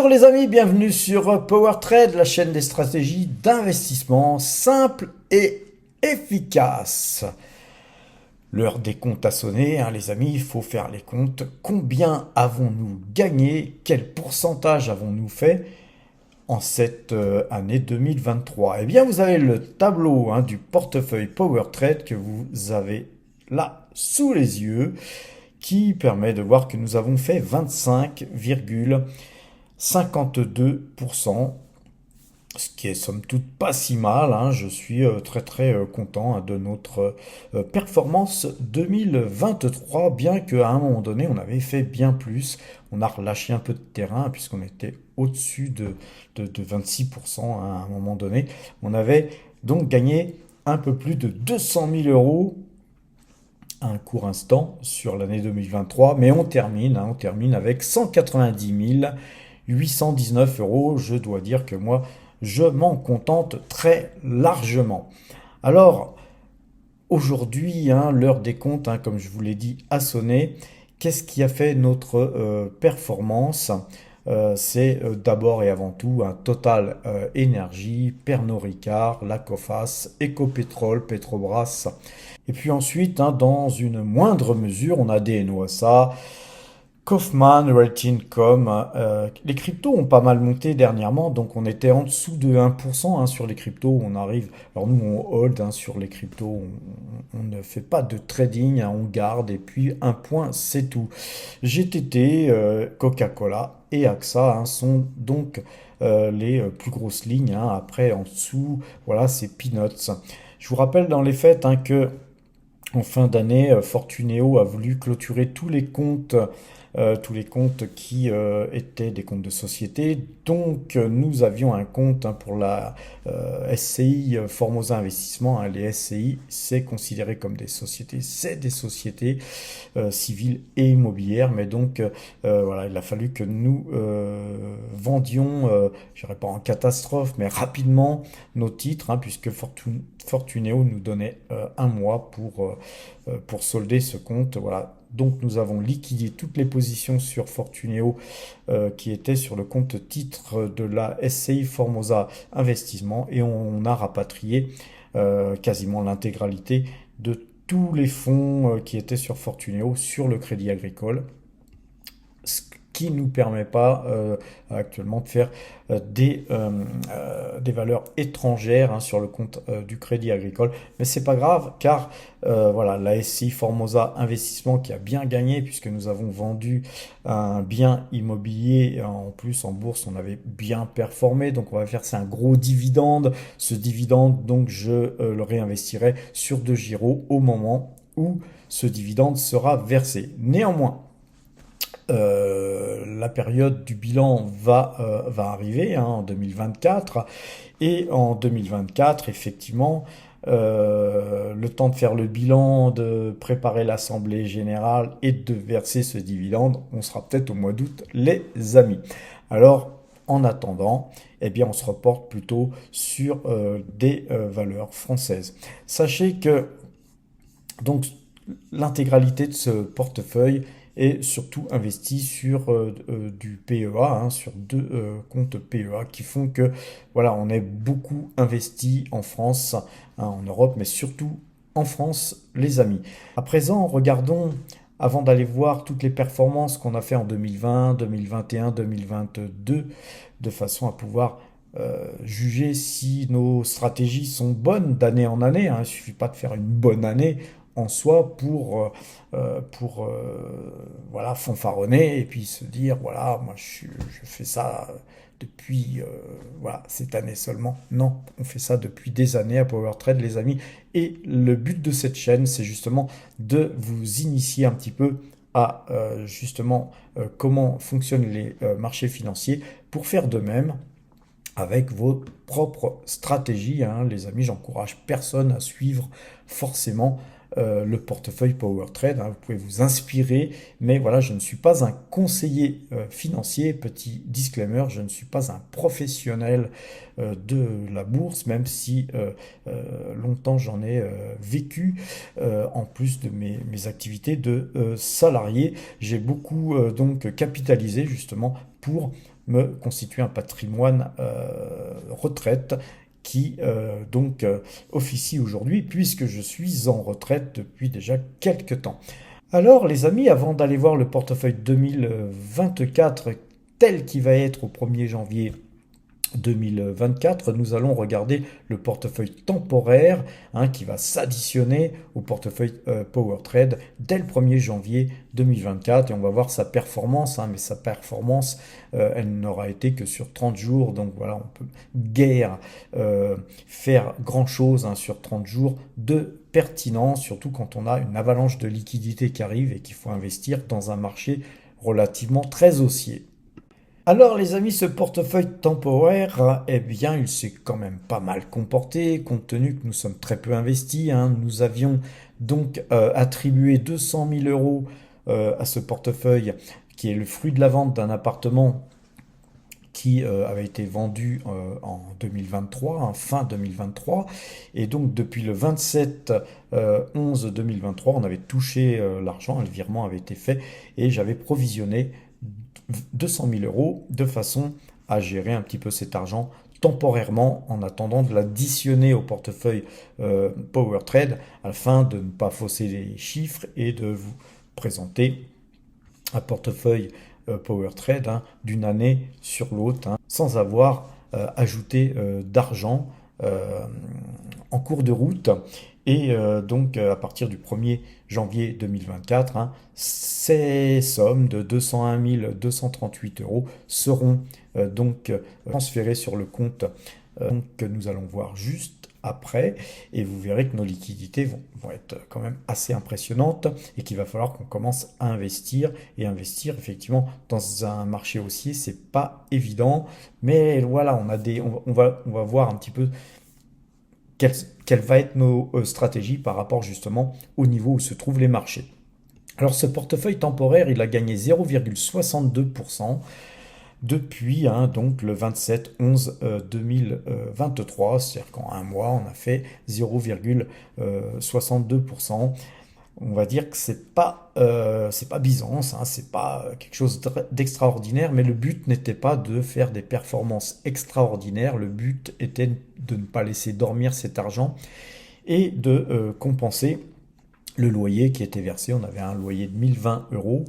Bonjour les amis, bienvenue sur Power Trade, la chaîne des stratégies d'investissement simples et efficaces. L'heure des comptes a sonné, les amis, il faut faire les comptes. Combien avons-nous gagné? Quel pourcentage avons-nous fait en cette année 2023? Eh bien, vous avez le tableau du portefeuille Power Trade que vous avez là sous les yeux, qui permet de voir que nous avons fait 25,52%, ce qui est somme toute pas si mal. Je suis très content de notre performance 2023, bien qu'à un moment donné on avait fait bien plus. On a relâché un peu de terrain puisqu'on était au-dessus de 26% à un moment donné. On avait donc gagné un peu plus de 200 000 euros à un court instant sur l'année 2023, mais on termine avec 190 819 euros. Je dois dire que moi, je m'en contente très largement. Alors, aujourd'hui, l'heure des comptes, comme je vous l'ai dit, a sonné. Qu'est-ce qui a fait notre performance? C'est d'abord et avant tout un Total Énergie, Pernod Ricard, Lacoface, Ecopétrol, Petrobras. Et puis ensuite, dans une moindre mesure, on a des NOSA, Kaufman, Realty.com. Les cryptos ont pas mal monté dernièrement, donc on était en dessous de 1% sur les cryptos. On arrive, alors nous on hold sur les cryptos, on ne fait pas de trading, on garde et puis un point c'est tout. GTT, Coca-Cola et AXA sont donc les plus grosses lignes. Après en dessous, voilà, c'est peanuts. Je vous rappelle dans les faits que en fin d'année, Fortuneo a voulu clôturer tous les comptes qui étaient des comptes de société. Donc, nous avions un compte pour la SCI Formosa Investissement. Les SCI, c'est considéré comme des sociétés. C'est des sociétés civiles et immobilières. Mais donc, voilà, il a fallu que nous vendions, je dirais pas en catastrophe, mais rapidement nos titres, puisque Fortuneo nous donnait un mois pour solder ce compte. Voilà. Donc nous avons liquidé toutes les positions sur Fortuneo qui étaient sur le compte titre de la SCI Formosa Investissement, et on a rapatrié quasiment l'intégralité de tous les fonds qui étaient sur Fortuneo sur le Crédit Agricole, ce qui ne nous permet pas actuellement de faire des valeurs étrangères sur le compte du Crédit Agricole. Mais c'est pas grave, car voilà, la SCI Formosa Investissement qui a bien gagné, puisque nous avons vendu un bien immobilier. En plus, en bourse, on avait bien performé. Donc on va faire, c'est un gros dividende. Ce dividende, donc je le réinvestirai sur De Giro au moment où ce dividende sera versé. Néanmoins, la période du bilan va arriver en 2024. Et en 2024, effectivement, le temps de faire le bilan, de préparer l'Assemblée générale et de verser ce dividende, on sera peut-être au mois d'août, les amis. Alors, en attendant, eh bien, on se reporte plutôt sur des valeurs françaises. Sachez que donc l'intégralité de ce portefeuille est surtout investi sur du PEA, sur deux comptes PEA qui font que voilà, on est beaucoup investi en France, en Europe, mais surtout en France, les amis. À présent, regardons, avant d'aller voir toutes les performances qu'on a fait en 2020, 2021, 2022, de façon à pouvoir juger si nos stratégies sont bonnes d'année en année. Il ne suffit pas de faire une bonne année en soi pour voilà, fanfaronner et puis se dire voilà, moi je fais ça depuis voilà, cette année seulement. Non, on fait ça depuis des années à Power Trade, les amis. Et le but de cette chaîne, c'est justement de vous initier un petit peu à justement comment fonctionnent les marchés financiers pour faire de même avec vos propres stratégies. Les amis, j'encourage personne à suivre forcément le portefeuille Power Trade. Vous pouvez vous inspirer, mais voilà, je ne suis pas un conseiller financier. Petit disclaimer, je ne suis pas un professionnel de la bourse, même si longtemps j'en ai vécu, en plus de mes activités de salarié. J'ai beaucoup donc capitalisé justement pour me constituer un patrimoine retraite qui officie aujourd'hui puisque je suis en retraite depuis déjà quelques temps. Alors les amis, avant d'aller voir le portefeuille 2024 tel qu'il va être au 1er janvier 2024, nous allons regarder le portefeuille temporaire qui va s'additionner au portefeuille PowerTrade dès le 1er janvier 2024 et on va voir sa performance, mais sa performance elle n'aura été que sur 30 jours, donc voilà, on peut guère faire grand chose sur 30 jours de pertinent, surtout quand on a une avalanche de liquidités qui arrive et qu'il faut investir dans un marché relativement très haussier. Alors les amis, ce portefeuille temporaire, eh bien, il s'est quand même pas mal comporté, compte tenu que nous sommes très peu investis. Nous avions donc attribué 200 000 euros à ce portefeuille, qui est le fruit de la vente d'un appartement qui avait été vendu en 2023, fin 2023. Et donc depuis le 27 11 2023, on avait touché l'argent, le virement avait été fait et j'avais provisionné 200 000 euros de façon à gérer un petit peu cet argent temporairement en attendant de l'additionner au portefeuille PowerTrade afin de ne pas fausser les chiffres et de vous présenter un portefeuille PowerTrade d'une année sur l'autre sans avoir ajouté d'argent en cours de route. Et donc à partir du 1er janvier 2024, ces sommes de 201 238 euros seront donc transférées sur le compte que nous allons voir juste après. Et vous verrez que nos liquidités vont être quand même assez impressionnantes et qu'il va falloir qu'on commence à investir. Et investir effectivement dans un marché haussier, c'est pas évident. Mais voilà, on va voir un petit peu quelle va être nos stratégies par rapport justement au niveau où se trouvent les marchés. Alors ce portefeuille temporaire, il a gagné 0,62% depuis donc le 27 11 2023, c'est-à-dire qu'en un mois, on a fait 0,62%. On va dire que c'est pas Byzance, c'est pas quelque chose d'extraordinaire, mais le but n'était pas de faire des performances extraordinaires, le but était de ne pas laisser dormir cet argent et de compenser le loyer qui était versé. On avait un loyer de 1020 euros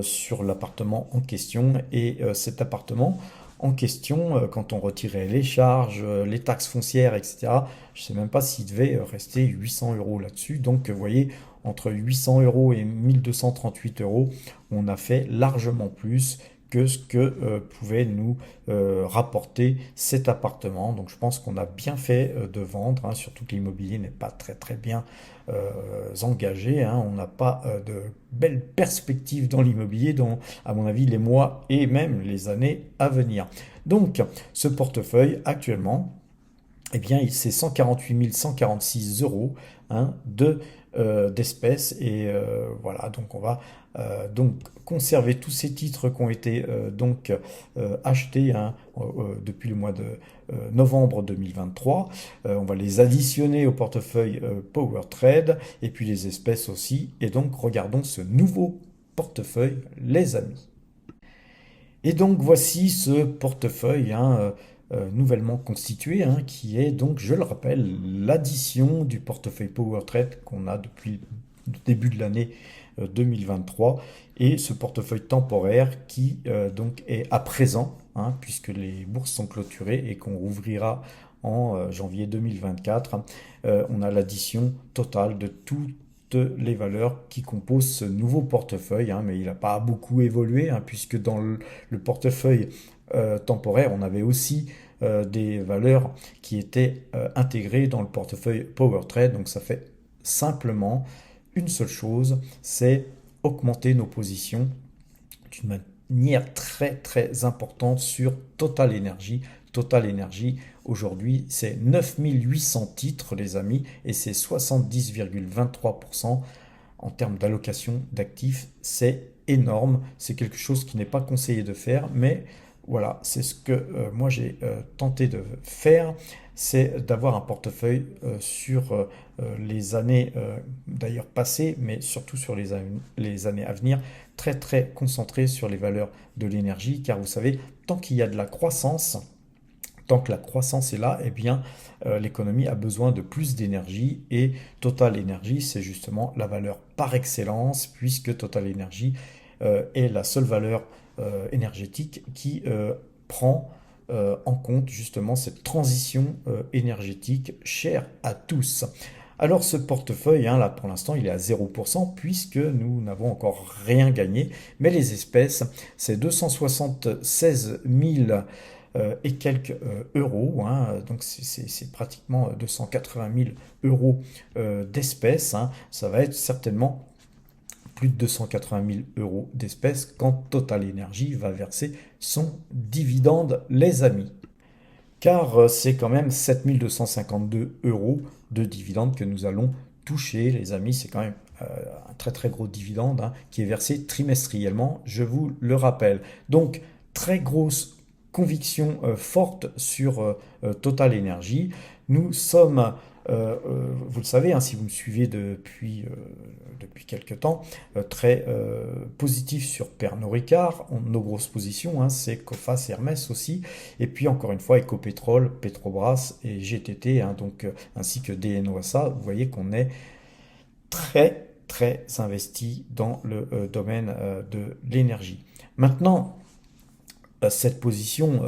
sur l'appartement en question et cet appartement en question, quand on retirait les charges, les taxes foncières, etc., je ne sais même pas s'il devait rester 800 euros là-dessus. Donc, vous voyez, entre 800 euros et 1238 euros, on a fait largement plus que ce que pouvait nous rapporter cet appartement. Donc je pense qu'on a bien fait de vendre, surtout que l'immobilier n'est pas très très bien engagé. On n'a pas de belles perspectives dans l'immobilier, dans, à mon avis, les mois et même les années à venir. Donc ce portefeuille actuellement, eh bien, c'est 148 146 euros d'espèces. Et voilà, donc on va donc conserver tous ces titres qui ont été achetés depuis le mois de novembre 2023. On va les additionner au portefeuille PowerTrade et puis les espèces aussi. Et donc regardons ce nouveau portefeuille, les amis. Et donc voici ce portefeuille nouvellement constitué, qui est donc, je le rappelle, l'addition du portefeuille PowerTrade qu'on a depuis le début de l'année 2023 et ce portefeuille temporaire qui donc est à présent, puisque les bourses sont clôturées et qu'on rouvrira en janvier 2024. On a l'addition totale de toutes les valeurs qui composent ce nouveau portefeuille, mais il n'a pas beaucoup évolué, puisque dans le portefeuille temporaire, on avait aussi des valeurs qui étaient intégrées dans le portefeuille PowerTrade. Donc ça fait simplement une seule chose, c'est augmenter nos positions d'une manière très très importante sur Total Energy. Total Energy, aujourd'hui, c'est 9800 titres, les amis, et c'est 70,23% en termes d'allocation d'actifs. C'est énorme, c'est quelque chose qui n'est pas conseillé de faire, mais voilà, c'est ce que moi j'ai tenté de faire, c'est d'avoir un portefeuille sur les années d'ailleurs passées, mais surtout sur les années à venir, très très concentré sur les valeurs de l'énergie, car vous savez, tant qu'il y a de la croissance, tant que la croissance est là, eh bien, l'économie a besoin de plus d'énergie et Total Energy, c'est justement la valeur par excellence, puisque Total Energy est la seule valeur énergétique qui prend en compte justement cette transition énergétique chère à tous. Alors ce portefeuille, hein, là pour l'instant, il est à 0% puisque nous n'avons encore rien gagné, mais les espèces, c'est 276 000 et quelques euros, hein, donc c'est pratiquement 280 000 euros d'espèces, hein. Ça va être certainement plus de 280 000 euros d'espèces quand Total Energy va verser son dividende, les amis. Car c'est quand même 7 252 euros de dividende que nous allons toucher, les amis. C'est quand même un très très gros dividende, hein, qui est versé trimestriellement, je vous le rappelle. Donc, très grosse conviction forte sur Total Energy. Nous sommes, vous le savez, hein, si vous me suivez depuis quelques temps, très positif sur Pernod Ricard. Nos grosses positions, hein, c'est Coface, Hermès aussi. Et puis encore une fois, Ecopétrol, Petrobras et GTT, hein, donc, ainsi que DNOSA. Vous voyez qu'on est très très investi dans le domaine de l'énergie. Maintenant, cette position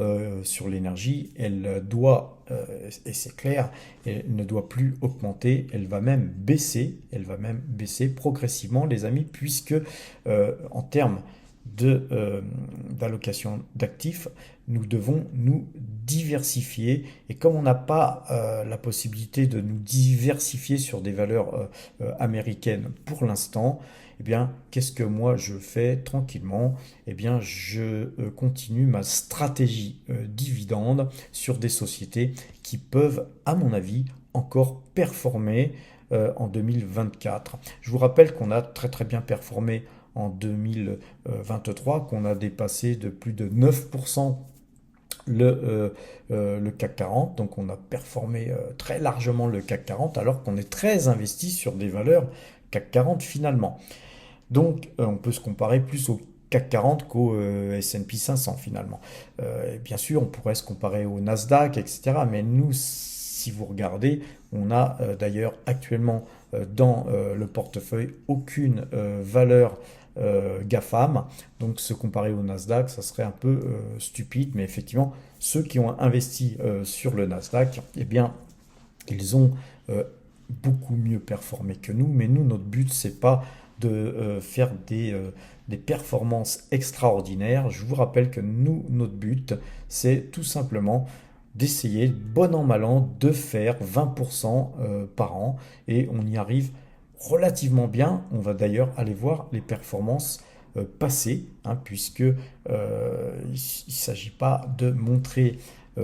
sur l'énergie, elle doit, et c'est clair, elle ne doit plus augmenter, elle va même baisser progressivement, les amis, puisque en termes d'allocation d'actifs, nous devons nous diversifier. Et comme on n'a pas la possibilité de nous diversifier sur des valeurs américaines pour l'instant, eh bien, qu'est-ce que moi je fais tranquillement? Eh bien, je continue ma stratégie dividende sur des sociétés qui peuvent, à mon avis, encore performer en 2024. Je vous rappelle qu'on a très très bien performé en 2023, qu'on a dépassé de plus de 9% le CAC 40, donc on a performé très largement le CAC 40 alors qu'on est très investi sur des valeurs CAC 40 finalement. Donc, on peut se comparer plus au CAC 40 qu'au S&P 500 finalement. Et bien sûr, on pourrait se comparer au Nasdaq, etc. Mais nous, si vous regardez, on a d'ailleurs actuellement dans le portefeuille aucune valeur GAFAM. Donc, se comparer au Nasdaq, ça serait un peu stupide. Mais effectivement, ceux qui ont investi sur le Nasdaq, eh bien, ils ont beaucoup mieux performé que nous. Mais nous, notre but, c'est pas de faire des performances extraordinaires. Je vous rappelle que nous, notre but, c'est tout simplement d'essayer, bon an, mal an, de faire 20% par an. Et on y arrive relativement bien. On va d'ailleurs aller voir les performances passées, hein, puisque il ne s'agit pas de montrer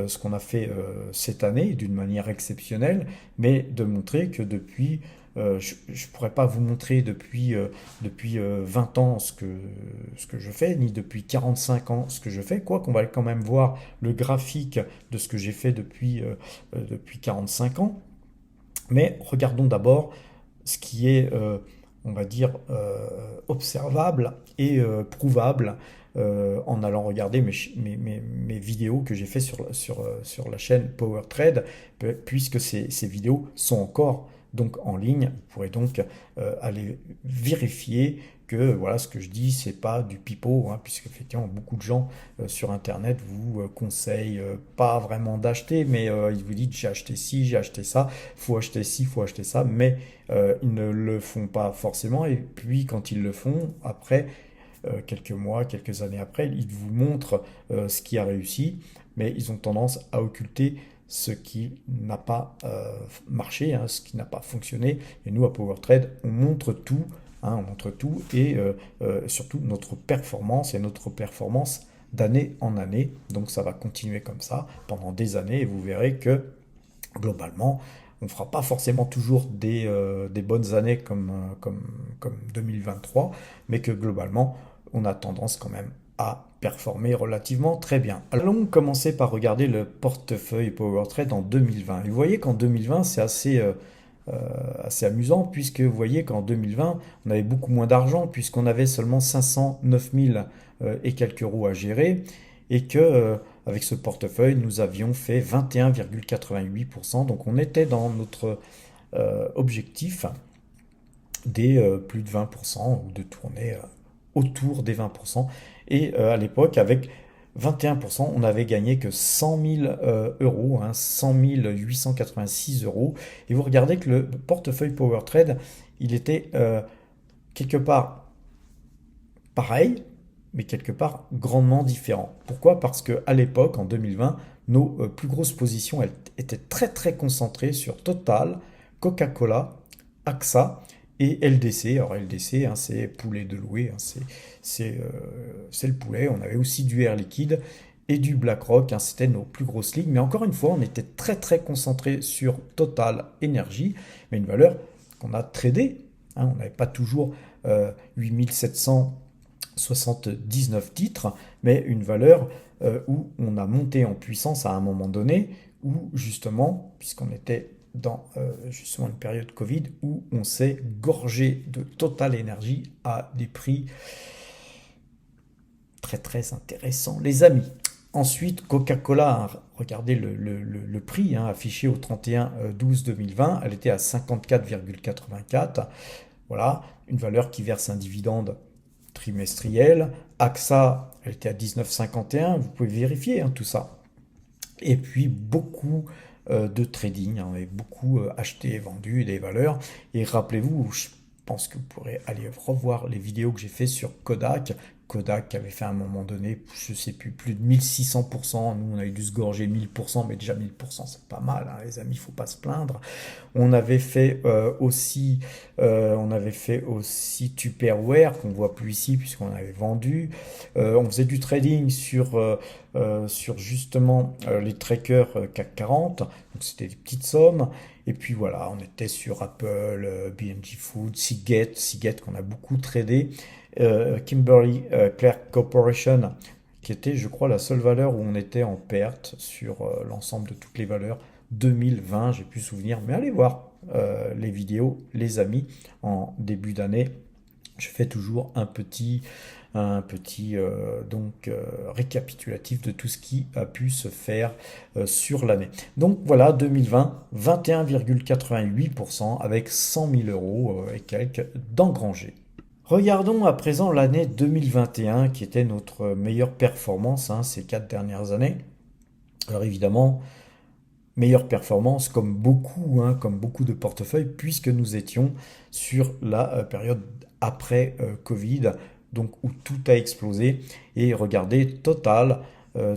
ce qu'on a fait cette année d'une manière exceptionnelle, mais de montrer que depuis je ne pourrais pas vous montrer depuis 20 ans ce que je fais, ni depuis 45 ans ce que je fais, quoi qu'on va quand même voir le graphique de ce que j'ai fait depuis 45 ans. Mais regardons d'abord ce qui est, on va dire, observable et prouvable en allant regarder mes vidéos que j'ai fait sur la chaîne Power Trade, puisque ces vidéos sont encore donc en ligne. Vous pourrez donc aller vérifier que voilà, ce que je dis, c'est pas du pipeau, hein, puisque effectivement beaucoup de gens sur internet vous conseillent pas vraiment d'acheter, mais ils vous disent j'ai acheté ci, j'ai acheté ça, faut acheter ci, faut acheter ça, mais ils ne le font pas forcément. Et puis quand ils le font, après quelques mois, quelques années après, ils vous montrent ce qui a réussi, mais ils ont tendance à occulter ce qui n'a pas marché, hein, ce qui n'a pas fonctionné. Et nous, à PowerTrade, on montre tout, hein, on montre tout et surtout notre performance et notre performance d'année en année. Donc ça va continuer comme ça pendant des années et vous verrez que globalement, on ne fera pas forcément toujours des bonnes années comme 2023, mais que globalement, on a tendance quand même à performer relativement très bien. Allons commencer par regarder le portefeuille PowerTrade en 2020. Et vous voyez qu'en 2020, c'est assez assez amusant, puisque vous voyez qu'en 2020, on avait beaucoup moins d'argent, puisqu'on avait seulement 509 000 et quelques euros à gérer, et que avec ce portefeuille, nous avions fait 21,88%. Donc on était dans notre objectif des plus de 20%, ou de tourner autour des 20%. Et à l'époque, avec 21%, on n'avait gagné que 100 000 euros, hein, 100 886 euros. Et vous regardez que le portefeuille Power Trade, il était quelque part pareil, mais quelque part grandement différent. Pourquoi? Parce qu'à l'époque, en 2020, nos plus grosses positions elles, étaient très très concentrées sur Total, Coca-Cola, AXA et LDC. Alors LDC, hein, c'est poulet de louer, hein, c'est le poulet. On avait aussi du Air Liquide et du BlackRock, hein, c'était nos plus grosses lignes. Mais encore une fois, on était très très concentré sur Total Énergie, mais une valeur qu'on a tradée. Hein, on n'avait pas toujours 8779 titres, mais une valeur où on a monté en puissance à un moment donné, où justement, puisqu'on était dans justement une période Covid, où on s'est gorgé de Total Énergie à des prix très très intéressants, les amis. Ensuite, Coca-Cola, hein, regardez le prix hein, affiché au 31-12-2020, elle était à 54,84. Voilà, une valeur qui verse un dividende trimestriel. AXA, elle était à 19,51, vous pouvez vérifier hein, tout ça. Et puis beaucoup de trading, hein, on avait beaucoup acheté et vendu des valeurs. Et rappelez-vous, je pense que vous pourrez aller revoir les vidéos que j'ai fait sur Kodak. Kodak avait fait à un moment donné, je ne sais plus de 1600%. Nous, on avait dû se gorger 1000%, mais déjà 1000%, c'est pas mal, hein, les amis, il ne faut pas se plaindre. On avait fait aussi Tupperware, qu'on ne voit plus ici, puisqu'on avait vendu. On faisait du trading sur justement les trackers CAC 40, donc c'était des petites sommes. Et puis voilà, on était sur Apple, B&G Food, Seagate qu'on a beaucoup tradé, Kimberly Clark Corporation, qui était, je crois, la seule valeur où on était en perte sur l'ensemble de toutes les valeurs 2020, j'ai plus souvenir. Mais allez voir les vidéos, les amis, en début d'année. Je fais toujours un petit récapitulatif de tout ce qui a pu se faire sur l'année. Donc voilà, 2020, 21,88% avec 100 000 euros et quelques d'engrangés. Regardons à présent l'année 2021 qui était notre meilleure performance hein, ces 4 dernières années. Alors évidemment, meilleure performance hein, comme beaucoup de portefeuilles, puisque nous étions sur la période après Covid, donc où tout a explosé. Et regardez, Total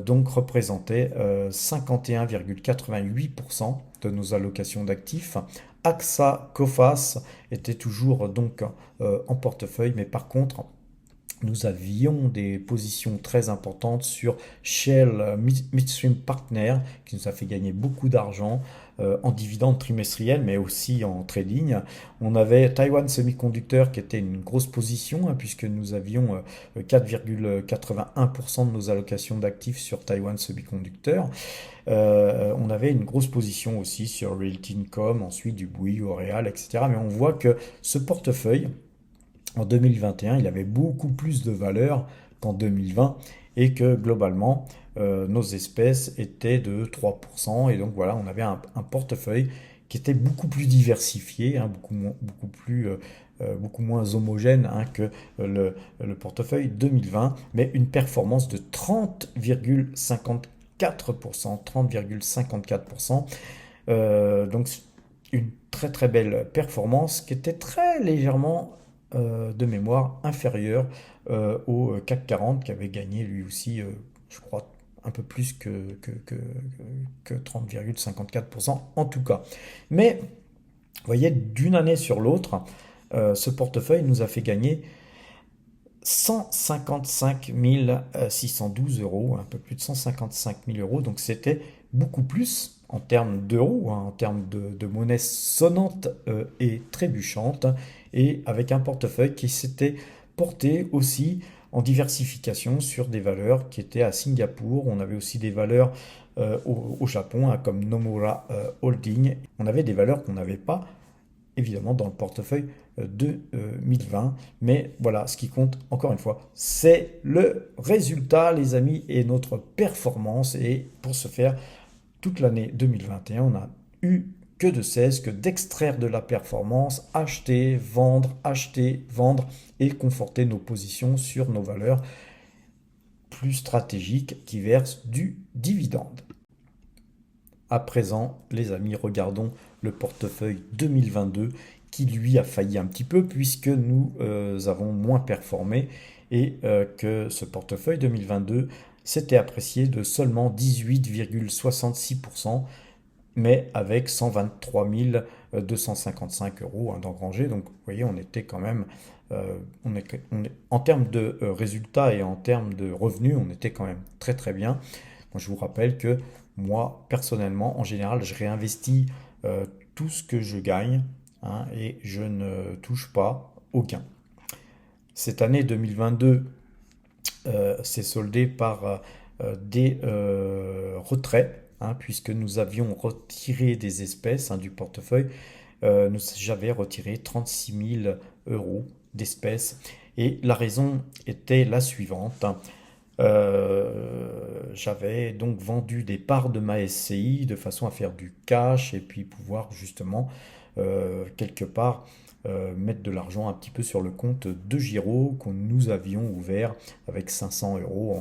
donc représentait 51,88% de nos allocations d'actifs. AXA, Coface était toujours donc en portefeuille, mais par contre, nous avions des positions très importantes sur Shell Midstream Partner, qui nous a fait gagner beaucoup d'argent en dividendes trimestriels, mais aussi en trading. On avait Taiwan Semiconductor, qui était une grosse position, hein, puisque nous avions 4,81% de nos allocations d'actifs sur Taiwan Semiconductor. On avait une grosse position aussi sur Realty Income, ensuite du Bouygues, L'Oréal, etc. Mais on voit que ce portefeuille, en 2021, il avait beaucoup plus de valeur qu'en 2020 et que globalement, nos espèces étaient de 3%. Et donc voilà, on avait un portefeuille qui était beaucoup plus diversifié, hein, beaucoup moins homogène hein, que le portefeuille 2020, mais une performance de 30,54%. 30,54%. Donc une très très belle performance qui était très légèrement de mémoire inférieur au CAC 40 qui avait gagné lui aussi, je crois, un peu plus que 30,54% en tout cas. Mais vous voyez, d'une année sur l'autre, ce portefeuille nous a fait gagner 155 612 euros, un peu plus de 155 000 euros. Donc c'était beaucoup plus en termes d'euros, hein, en termes de monnaie sonnante et trébuchante, et avec un portefeuille qui s'était porté aussi en diversification sur des valeurs qui étaient à Singapour. On avait aussi des valeurs au Japon, hein, comme Nomura Holding. On avait des valeurs qu'on n'avait pas évidemment dans le portefeuille 2020. Mais voilà, ce qui compte, encore une fois, c'est le résultat, les amis, et notre performance. Et pour ce faire, toute l'année 2021, on a eu que de cesse que d'extraire de la performance, acheter, vendre et conforter nos positions sur nos valeurs plus stratégiques qui versent du dividende. À présent, les amis, regardons le portefeuille 2022 qui lui a failli un petit peu puisque nous avons moins performé et que ce portefeuille 2022 s'était apprécié de seulement 18,66%, mais avec 123 255 euros d'engrangés. Donc vous voyez, on était quand même, en termes de résultats et en termes de revenus, on était quand même très très bien. Moi, je vous rappelle que moi, personnellement, en général, je réinvestis tout ce que je gagne, hein, et je ne touche pas au gain. Cette année 2022 s'est soldée par des retraits, hein, puisque nous avions retiré des espèces, hein, du portefeuille. J'avais retiré 36 000 euros d'espèces. Et la raison était la suivante, hein. J'avais donc vendu des parts de ma SCI de façon à faire du cash et puis pouvoir justement quelque part mettre de l'argent un petit peu sur le compte de Giro que nous avions ouvert avec 500 euros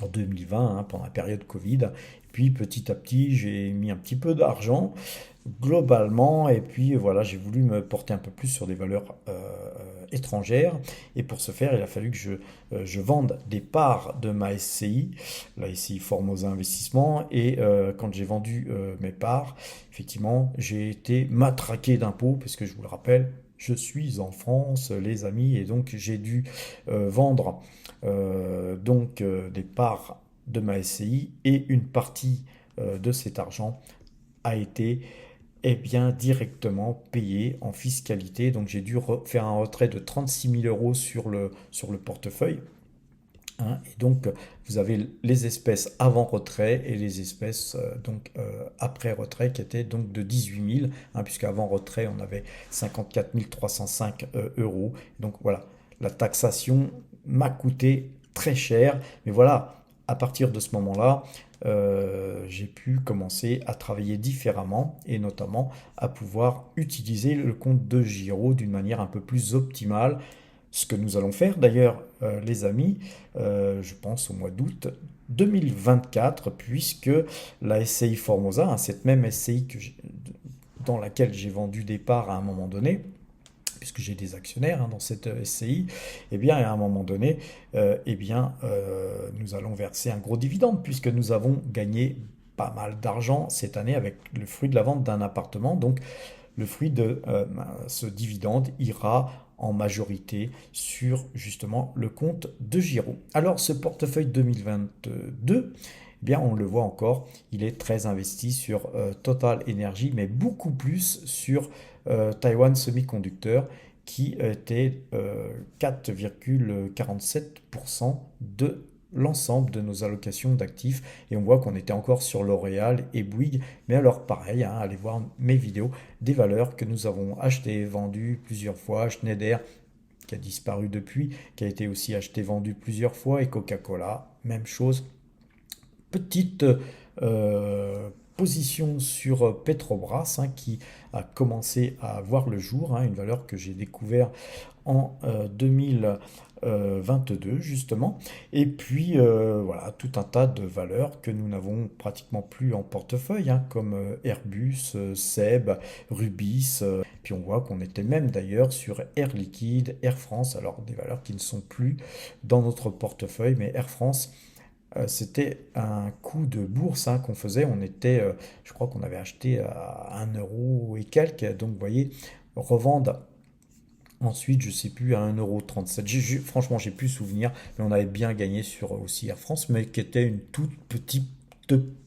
en 2020, hein, pendant la période Covid. Puis petit à petit, j'ai mis un petit peu d'argent globalement, et puis voilà, j'ai voulu me porter un peu plus sur des valeurs étrangères. Et pour ce faire, il a fallu que je vende des parts de ma SCI, la SCI Formosa Investissement. Et quand j'ai vendu mes parts, effectivement, j'ai été matraqué d'impôts, parce que je vous le rappelle, je suis en France, les amis, et donc j'ai dû vendre des parts de ma SCI, et une partie de cet argent a été bien directement payé en fiscalité. Donc j'ai dû faire un retrait de 36 000 euros sur le portefeuille, hein. Et donc vous avez les espèces avant retrait et les espèces après retrait qui étaient donc de 18 000, hein, puisqu'avant retrait on avait 54 305 euros. Donc voilà, la taxation m'a coûté très cher. Mais voilà, à partir de ce moment-là, j'ai pu commencer à travailler différemment et notamment à pouvoir utiliser le compte de Giro d'une manière un peu plus optimale. Ce que nous allons faire d'ailleurs, les amis, je pense au mois d'août 2024, puisque la SCI Formosa, hein, cette même SCI dans laquelle j'ai vendu des parts à un moment donné, puisque j'ai des actionnaires, hein, dans cette SCI, eh bien, à un moment donné, nous allons verser un gros dividende, puisque nous avons gagné pas mal d'argent cette année avec le fruit de la vente d'un appartement. Donc, le fruit de ce dividende ira en majorité sur justement le compte de Giro. Alors, ce portefeuille 2022, eh bien, on le voit encore, il est très investi sur Total Energy, mais beaucoup plus sur Taiwan Semiconductor, qui était 4,47% de l'ensemble de nos allocations d'actifs. Et on voit qu'on était encore sur L'Oréal et Bouygues. Mais alors pareil, hein, allez voir mes vidéos, des valeurs que nous avons achetées, vendues plusieurs fois. Schneider, qui a disparu depuis, qui a été aussi acheté, vendu plusieurs fois. Et Coca-Cola, même chose. Petite position sur Petrobras, hein, qui a commencé à voir le jour, hein, une valeur que j'ai découvert en 2022 justement. Et puis voilà, tout un tas de valeurs que nous n'avons pratiquement plus en portefeuille, hein, comme Airbus, Seb, Rubis. Puis on voit qu'on était même d'ailleurs sur Air Liquide, Air France, alors des valeurs qui ne sont plus dans notre portefeuille, mais Air France, c'était un coup de bourse, hein, qu'on faisait. On était, je crois qu'on avait acheté à 1 € et quelques. Donc, vous voyez, revendre ensuite, je ne sais plus, à 1,37 €. Franchement, j'ai plus souvenir. Mais on avait bien gagné sur aussi Air France, mais qui était une toute petite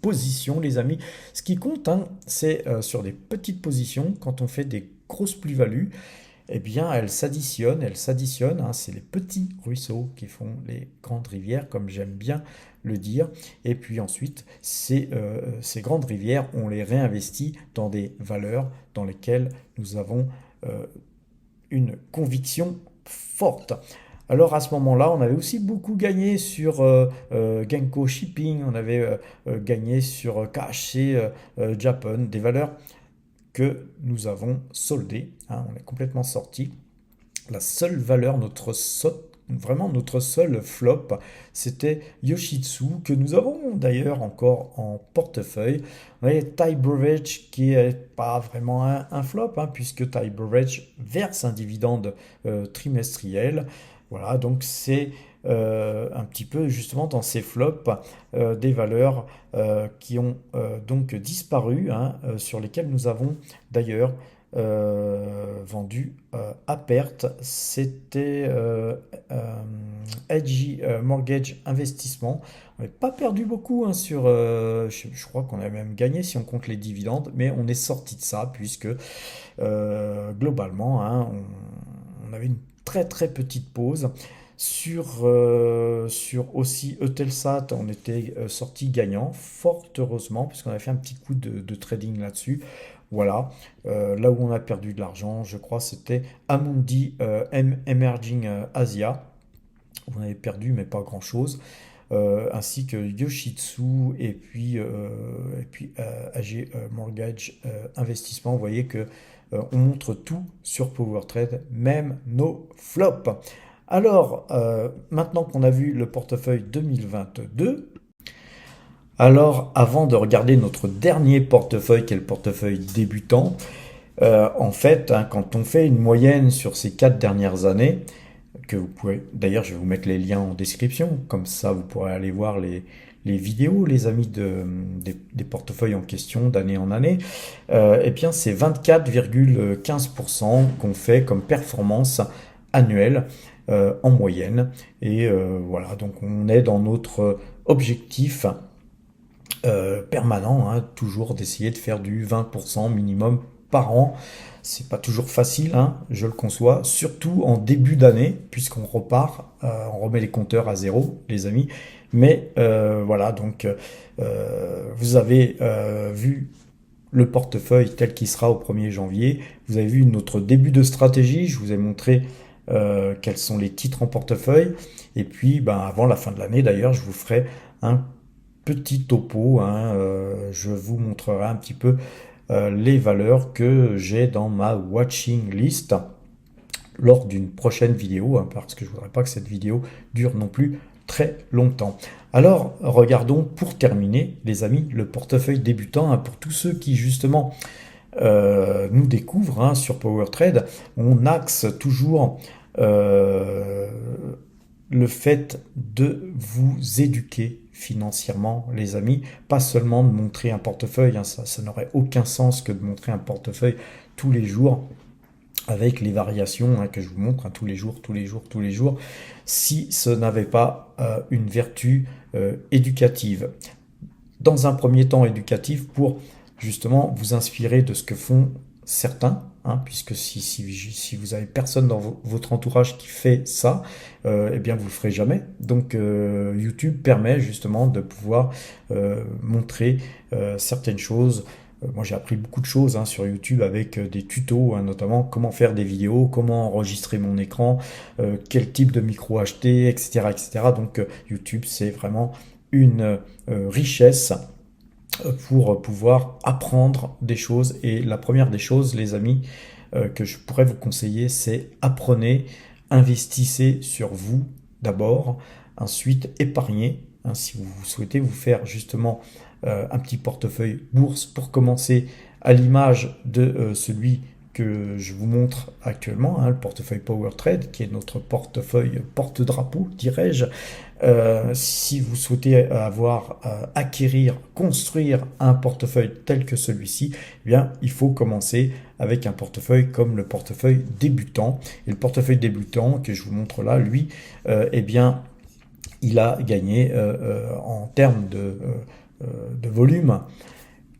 position, les amis. Ce qui compte, hein, c'est sur des petites positions, quand on fait des grosses plus-values, eh bien, elles s'additionnent, hein, c'est les petits ruisseaux qui font les grandes rivières, comme j'aime bien le dire. Et puis ensuite, ces grandes rivières, on les réinvestit dans des valeurs dans lesquelles nous avons euh, une conviction forte. Alors à ce moment-là, on avait aussi beaucoup gagné sur Genko Shipping, on avait gagné sur KHC Japan, des valeurs que nous avons soldées, hein, on est complètement sorti. La seule valeur, vraiment notre seul flop, c'était Yoshitsu, que nous avons d'ailleurs encore en portefeuille. On avait Thai Beverage qui n'est pas vraiment un flop, hein, puisque Thai Beverage verse un dividende trimestriel. Voilà, donc c'est un petit peu justement dans ces flops des valeurs qui ont donc disparu, hein, sur lesquelles nous avons d'ailleurs vendu à perte. C'était Edgy Mortgage Investissement. On n'avait pas perdu beaucoup, hein, sur. Je crois qu'on a même gagné si on compte les dividendes, mais on est sorti de ça puisque globalement, hein, on avait une très très petite pause. Sur aussi Eutelsat, on était sorti gagnant, fort heureusement, puisqu'on avait fait un petit coup de trading là-dessus. Voilà. Là où on a perdu de l'argent, je crois, c'était Amundi Emerging Asia. On avait perdu, mais pas grand-chose. Ainsi que Yoshitsu et puis AG Mortgage Investissement. Vous voyez que on montre tout sur PowerTrade, même nos flops. Alors, maintenant qu'on a vu le portefeuille 2022, alors avant de regarder notre dernier portefeuille, qui est le portefeuille débutant, en fait, hein, quand on fait une moyenne sur ces 4 dernières années, que vous pouvez, d'ailleurs, je vais vous mettre les liens en description, comme ça vous pourrez aller voir les vidéos, les amis, des portefeuilles en question d'année en année, eh bien c'est 24,15% qu'on fait comme performance annuelle en moyenne. Et voilà, donc on est dans notre objectif permanent, hein, toujours d'essayer de faire du 20% minimum par an. C'est pas toujours facile, hein, je le conçois, surtout en début d'année, puisqu'on repart, on remet les compteurs à zéro, les amis. Mais voilà, donc vous avez vu le portefeuille tel qu'il sera au 1er janvier. Vous avez vu notre début de stratégie, je vous ai montré quels sont les titres en portefeuille. Et puis, ben, avant la fin de l'année, d'ailleurs, je vous ferai un petit topo, hein, je vous montrerai un petit peu les valeurs que j'ai dans ma watching list lors d'une prochaine vidéo, hein, parce que je ne voudrais pas que cette vidéo dure non plus très longtemps. Alors, regardons pour terminer, les amis, le portefeuille débutant, hein, pour tous ceux qui justement nous découvrent, hein, sur PowerTrade. On axe toujours euh, le fait de vous éduquer financièrement, les amis, pas seulement de montrer un portefeuille, hein, ça n'aurait aucun sens que de montrer un portefeuille tous les jours avec les variations, hein, que je vous montre, hein, tous les jours, tous les jours, tous les jours, si ce n'avait pas une vertu éducative. Dans un premier temps éducatif pour justement vous inspirer de ce que font certains, hein, puisque si vous avez personne dans votre entourage qui fait ça, eh bien vous ne le ferez jamais. Donc YouTube permet justement de pouvoir montrer certaines choses. Moi j'ai appris beaucoup de choses, hein, sur YouTube avec des tutos, hein, notamment comment faire des vidéos, comment enregistrer mon écran, quel type de micro acheter, etc. etc. Donc YouTube c'est vraiment une richesse pour pouvoir apprendre des choses. Et la première des choses, les amis, que je pourrais vous conseiller, c'est apprenez, investissez sur vous d'abord, ensuite épargnez, hein, si vous souhaitez vous faire justement un petit portefeuille bourse pour commencer à l'image de celui que je vous montre actuellement, hein, le portefeuille PowerTrade, qui est notre portefeuille porte-drapeau, dirais-je. Si vous souhaitez acquérir, construire un portefeuille tel que celui-ci, eh bien, il faut commencer avec un portefeuille comme le portefeuille débutant. Et le portefeuille débutant que je vous montre là, lui, eh bien, il a gagné en termes de volume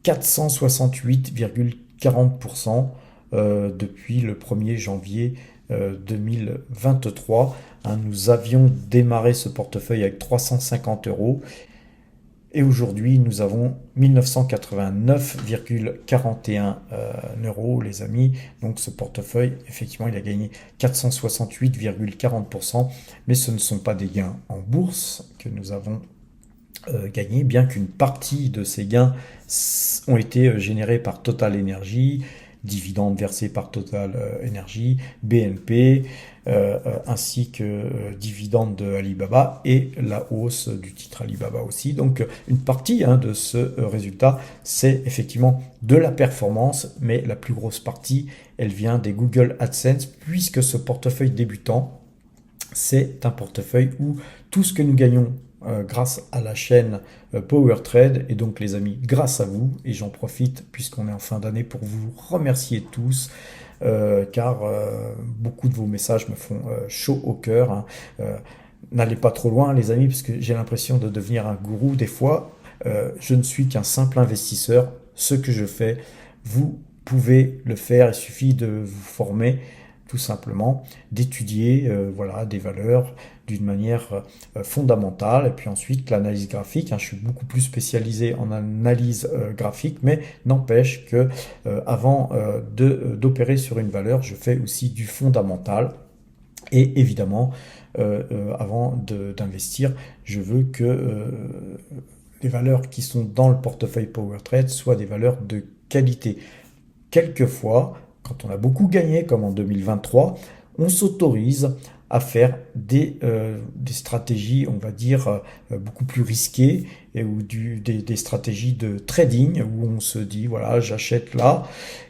468,40%. depuis le 1er janvier 2023. Hein, nous avions démarré ce portefeuille avec 350 euros. Et aujourd'hui, nous avons 1989,41 euros, les amis. Donc ce portefeuille, effectivement, il a gagné 468,40%. Mais ce ne sont pas des gains en bourse que nous avons gagnés, bien qu'une partie de ces gains ont été générés par Total Energy, dividendes versés par Total Energy, BNP, ainsi que dividendes de Alibaba et la hausse du titre Alibaba aussi. Donc une partie de ce résultat, c'est effectivement de la performance, mais la plus grosse partie, elle vient des Google AdSense, puisque ce portefeuille débutant, c'est un portefeuille où tout ce que nous gagnons grâce à la chaîne PowerTrade, et donc les amis, grâce à vous, et j'en profite puisqu'on est en fin d'année pour vous remercier tous, car beaucoup de vos messages me font chaud au cœur. Hein. N'allez pas trop loin, les amis, parce que j'ai l'impression de devenir un gourou des fois. Je ne suis qu'un simple investisseur. Ce que je fais, vous pouvez le faire. Il suffit de vous former, tout simplement, d'étudier voilà, des valeurs d'une manière fondamentale. Et puis ensuite, l'analyse graphique. Hein, je suis beaucoup plus spécialisé en analyse graphique, mais n'empêche que avant d'opérer sur une valeur, je fais aussi du fondamental. Et évidemment, avant d'investir, je veux que les valeurs qui sont dans le portefeuille PowerTrade soient des valeurs de qualité. Quelquefois, quand on a beaucoup gagné, comme en 2023, on s'autorise à faire des stratégies, on va dire, beaucoup plus risquées, ou des stratégies de trading, où on se dit, voilà, j'achète là,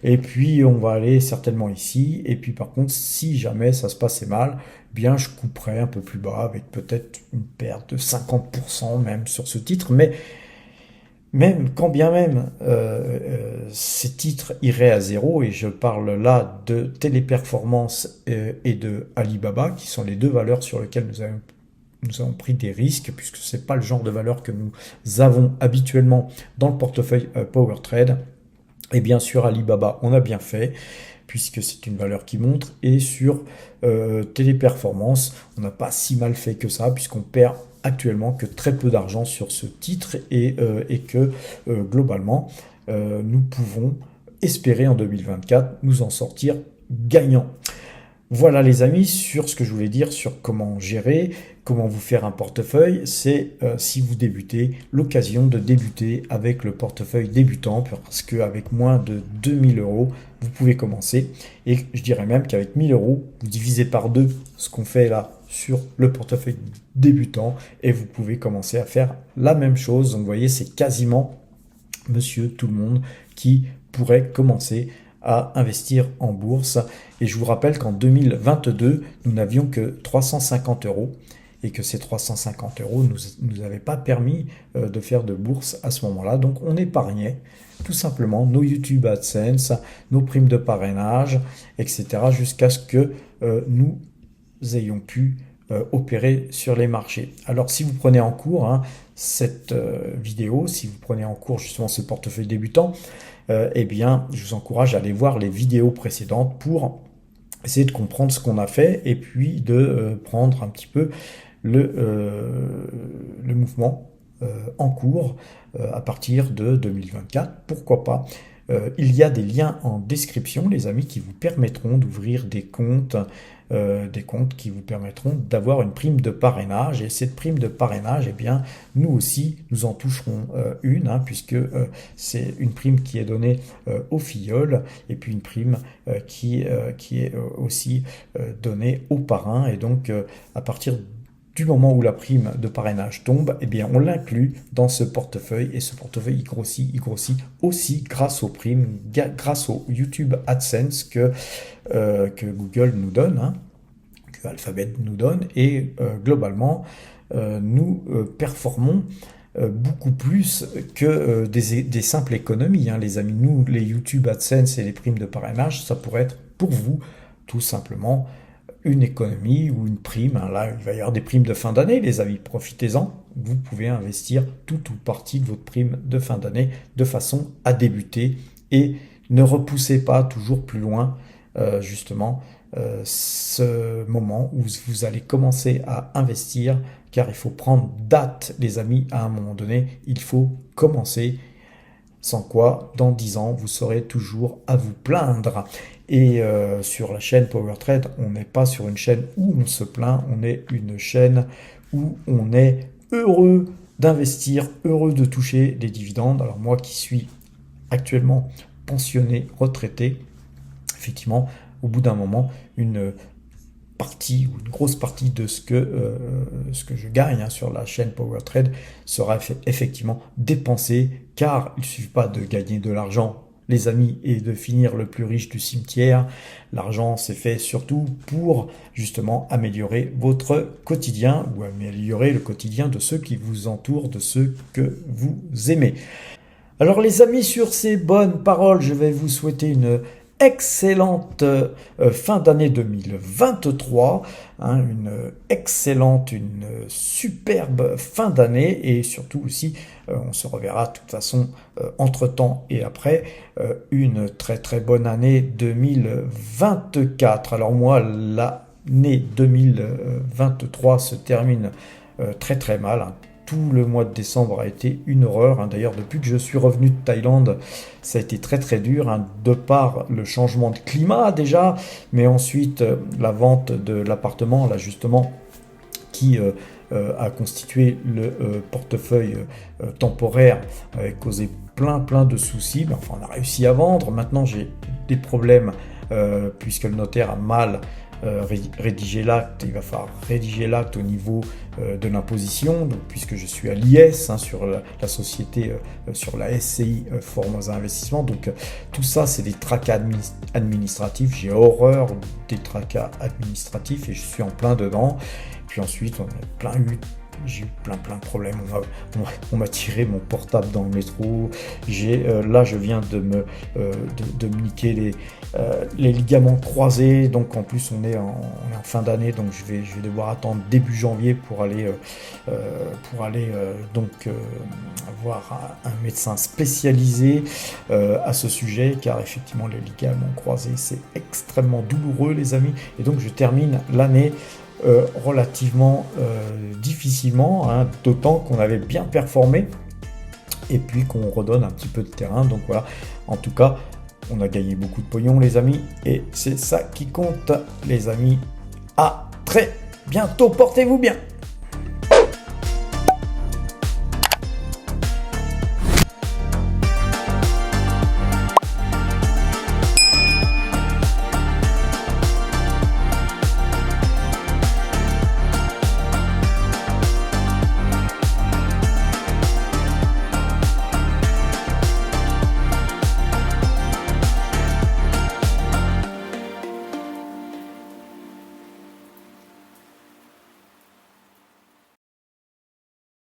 et puis on va aller certainement ici, et puis par contre, si jamais ça se passait mal, bien je couperais un peu plus bas, avec peut-être une perte de 50% même sur ce titre, mais même quand bien même ces titres iraient à zéro, et je parle là de Téléperformance et de Alibaba, qui sont les deux valeurs sur lesquelles nous avons pris des risques, puisque ce n'est pas le genre de valeur que nous avons habituellement dans le portefeuille PowerTrade. Et bien sûr, Alibaba, on a bien fait, puisque c'est une valeur qui monte, et sur Téléperformance, on n'a pas si mal fait que ça, puisqu'on perd actuellement que très peu d'argent sur ce titre, et que globalement, nous pouvons espérer en 2024 nous en sortir gagnants. Voilà les amis, sur ce que je voulais dire sur comment gérer, comment vous faire un portefeuille. C'est si vous débutez, l'occasion de débuter avec le portefeuille débutant, parce qu'avec moins de 2000 euros, vous pouvez commencer. Et je dirais même qu'avec 1000 euros, vous divisez par deux ce qu'on fait là sur le portefeuille débutant, et vous pouvez commencer à faire la même chose. Donc vous voyez, c'est quasiment monsieur tout le monde qui pourrait commencer à investir en bourse. Et je vous rappelle qu'en 2022, nous n'avions que 350 euros, et que ces 350 euros ne nous avaient pas permis de faire de bourse à ce moment-là. Donc on épargnait tout simplement nos YouTube AdSense, nos primes de parrainage, etc. jusqu'à ce que nous ayons pu opérer sur les marchés. Alors si vous prenez en cours cette vidéo, si vous prenez en cours justement ce portefeuille débutant, eh bien je vous encourage à aller voir les vidéos précédentes pour essayer de comprendre ce qu'on a fait, et puis de prendre un petit peu le mouvement en cours à partir de 2024, pourquoi pas. Il y a des liens en description, les amis, qui vous permettront d'ouvrir des comptes qui vous permettront d'avoir une prime de parrainage. Et cette prime de parrainage, eh bien, nous aussi, nous en toucherons une, puisque c'est une prime qui est donnée aux filleuls, et puis une prime qui est aussi donnée aux parrains. Et donc, à partir du moment où la prime de parrainage tombe, eh bien, on l'inclut dans ce portefeuille, et ce portefeuille, il grossit aussi grâce aux primes, grâce au YouTube AdSense que Google nous donne, que Alphabet nous donne, et globalement, nous performons beaucoup plus que des simples économies, les amis. Nous, les YouTube AdSense et les primes de parrainage, ça pourrait être pour vous tout simplement une économie ou une prime. Là, il va y avoir des primes de fin d'année, les amis, profitez-en. Vous pouvez investir tout ou partie de votre prime de fin d'année de façon à débuter et Ne repoussez pas toujours plus loin, justement, ce moment où vous allez commencer à investir, car il faut prendre date, les amis, à un moment donné, il faut commencer. Sans quoi, dans 10 ans, vous serez toujours à vous plaindre. Et sur la chaîne PowerTrade, on n'est pas sur une chaîne où on se plaint, on est une chaîne où on est heureux d'investir, heureux de toucher des dividendes. Alors moi qui suis actuellement pensionné, retraité, effectivement, au bout d'un moment, une partie ou une grosse partie de ce que je gagne sur la chaîne PowerTrade sera effectivement dépensée, car il ne suffit pas de gagner de l'argent, les amis, et de finir le plus riche du cimetière. L'argent, c'est fait surtout pour justement améliorer votre quotidien ou améliorer le quotidien de ceux qui vous entourent, de ceux que vous aimez. Alors les amis, sur ces bonnes paroles, je vais vous souhaiter une excellente fin d'année 2023, une excellente, une superbe fin d'année, et surtout aussi, on se reverra de toute façon entre-temps et après, une très très bonne année 2024. Alors moi, l'année 2023 se termine très très mal. Tout le mois de décembre a été une horreur. D'ailleurs, depuis que je suis revenu de Thaïlande, ça a été très très dur, de par le changement de climat déjà, mais ensuite la vente de l'appartement, là justement, qui a constitué le portefeuille temporaire, avait causé plein de soucis. Mais enfin, on a réussi à vendre. Maintenant, j'ai des problèmes puisque le notaire a mal rédiger l'acte. Il va falloir rédiger l'acte au niveau de l'imposition, donc puisque je suis à l'IS, sur la société, sur la SCI Formosa Investissement. Donc tout ça, c'est des tracas administratifs. J'ai horreur des tracas administratifs et je suis en plein dedans. Puis ensuite, j'ai eu plein de problèmes. On m'a tiré mon portable dans le métro. Là, je viens de me niquer les ligaments croisés. Donc en plus, on est en fin d'année, donc je vais devoir attendre début janvier pour aller voir un médecin spécialisé à ce sujet, car effectivement, les ligaments croisés, c'est extrêmement douloureux, les amis. Et donc, je termine l'année relativement difficilement, d'autant qu'on avait bien performé et puis qu'on redonne un petit peu de terrain. Donc voilà, en tout cas, on a gagné beaucoup de pognon, les amis, et c'est ça qui compte, les amis. À très bientôt, portez-vous bien.